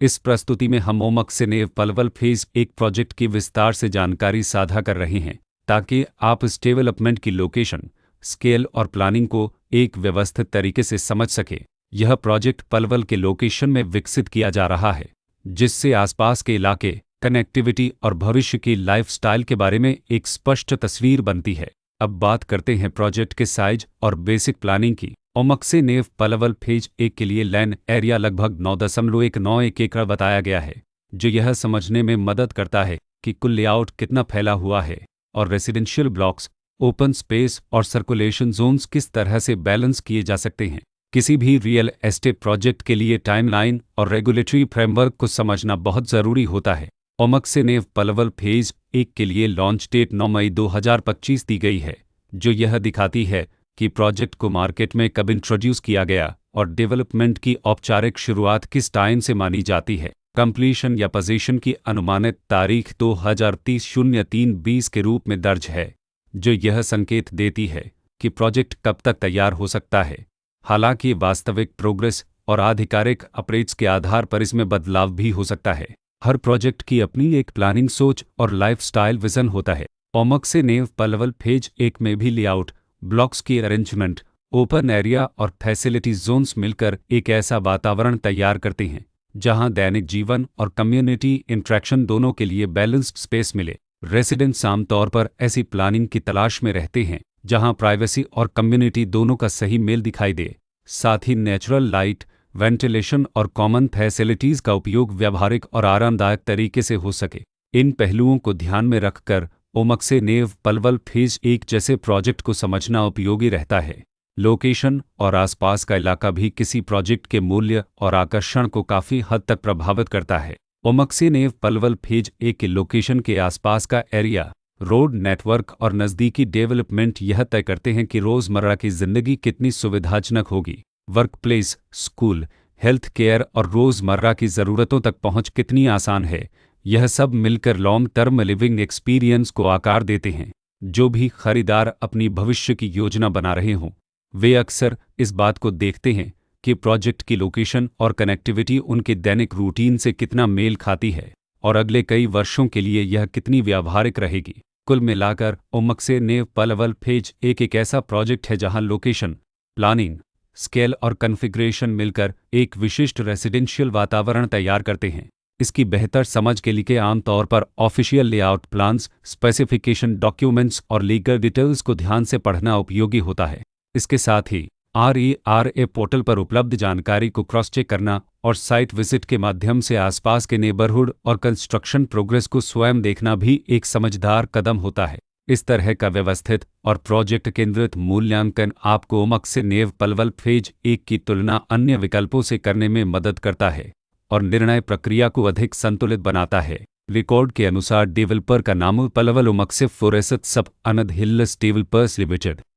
इस प्रस्तुति में हम ओमक से नेव पलवल फेज एक प्रोजेक्ट की विस्तार से जानकारी साझा कर रहे हैं ताकि आप इस डेवलपमेंट की लोकेशन, स्केल और प्लानिंग को एक व्यवस्थित तरीके से समझ सकें। यह प्रोजेक्ट पलवल के लोकेशन में विकसित किया जा रहा है, जिससे आसपास के इलाके, कनेक्टिविटी और भविष्य की लाइफस्टाइल के बारे में एक स्पष्ट तस्वीर बनती है। अब बात करते हैं प्रोजेक्ट के साइज और बेसिक प्लानिंग की। ओमक से नेव पलवल फेज 1 के लिए लैंड एरिया लगभग 9.191 एकड़ बताया गया है, जो यह समझने में मदद करता है कि कुल लेआउट कितना फैला हुआ है और रेसिडेंशियल ब्लॉक्स, ओपन स्पेस और सर्कुलेशन जोन्स किस तरह से बैलेंस किए जा सकते हैं। किसी भी रियल एस्टेट प्रोजेक्ट के लिए टाइमलाइन और रेगुलेटरी फ्रेमवर्क को समझना बहुत ज़रूरी होता है। ओमक से नेव पलवल फेज 1 के लिए लॉन्च डेट 9 मई 2025 दी गई है, जो यह दिखाती है कि प्रोजेक्ट को मार्केट में कब इंट्रोड्यूस किया गया और डेवलपमेंट की औपचारिक शुरुआत किस टाइम से मानी जाती है। कंप्लीशन या पोजीशन की अनुमानित तारीख 2030-03-20 के रूप में दर्ज है, जो यह संकेत देती है कि प्रोजेक्ट कब तक तैयार हो सकता है। हालांकि वास्तविक प्रोग्रेस और आधिकारिक अपडेट्स के आधार पर इसमें बदलाव भी हो सकता है। हर प्रोजेक्ट की अपनी एक प्लानिंग सोच और लाइफस्टाइल विजन होता है। ओमक से नेव पलवल फेज 1 में भी लेआउट, ब्लॉक्स की अरेंजमेंट, ओपन एरिया और फैसिलिटी जोन्स मिलकर एक ऐसा वातावरण तैयार करते हैं जहां दैनिक जीवन और कम्युनिटी इंटरेक्शन दोनों के लिए बैलेंस्ड स्पेस मिले। रेसिडेंट्स आमतौर पर ऐसी प्लानिंग की तलाश में रहते हैं जहां प्राइवेसी और कम्युनिटी दोनों का सही मेल दिखाई दे। साथ ही नेचुरल लाइट, वेंटिलेशन और कॉमन फैसिलिटीज़ का उपयोग व्यावहारिक और आरामदायक तरीके से हो सके। इन पहलुओं को ध्यान में रखकर ओमक से नेव पलवल फेज 1 जैसे प्रोजेक्ट को समझना उपयोगी रहता है। लोकेशन और आसपास का इलाका भी किसी प्रोजेक्ट के मूल्य और आकर्षण को काफ़ी हद तक प्रभावित करता है। ओमक से नेव पलवल फेज 1 के लोकेशन के आसपास का एरिया, रोड नेटवर्क और नज़दीकी डेवलपमेंट यह तय करते हैं कि रोज़मर्रा की ज़िंदगी कितनी सुविधाजनक होगी। Work place, school, health care और रोज़मर्रा की ज़रूरतों तक पहुंच कितनी आसान है। यह सब मिलकर लॉन्ग टर्म लिविंग एक्सपीरियंस को आकार देते हैं। जो भी खरीदार अपनी भविष्य की योजना बना रहे हों, वे अक्सर इस बात को देखते हैं कि प्रोजेक्ट की लोकेशन और कनेक्टिविटी उनके दैनिक रूटीन से कितना मेल खाती है और अगले कई वर्षों के लिए यह कितनी व्यावहारिक रहेगी। कुल मिलाकर ओमक से नेव पलवल फेज 1 एक ऐसा प्रोजेक्ट है जहां लोकेशन, प्लानिंग, स्केल और कॉन्फ़िगरेशन मिलकर एक विशिष्ट रेसिडेंशियल वातावरण तैयार करते हैं। इसकी बेहतर समझ के लिए आमतौर पर official layout plans, specification documents और लीगल डिटेल्स को ध्यान से पढ़ना उपयोगी होता है। इसके साथ ही RERA पोर्टल पर उपलब्ध जानकारी को क्रॉस चेक करना और साइट विजिट के माध्यम से आसपास के नेबरहुड और कंस्ट्रक्शन प्रोग्रेस को स्वयं देखना भी एक समझदार कदम होता है। इस तरह का व्यवस्थित और प्रोजेक्ट केंद्रित मूल्यांकन आपको ओमक से नेव पलवल फेज 1 की तुलना अन्य विकल्पों से करने में मदद करता है और निर्णय प्रक्रिया को अधिक संतुलित बनाता है। रिकॉर्ड के अनुसार डेवलपर का नाम पलवल ओमक से फॉरेस्ट सब अनद हिल्स डेवलपर्स लिमिटेड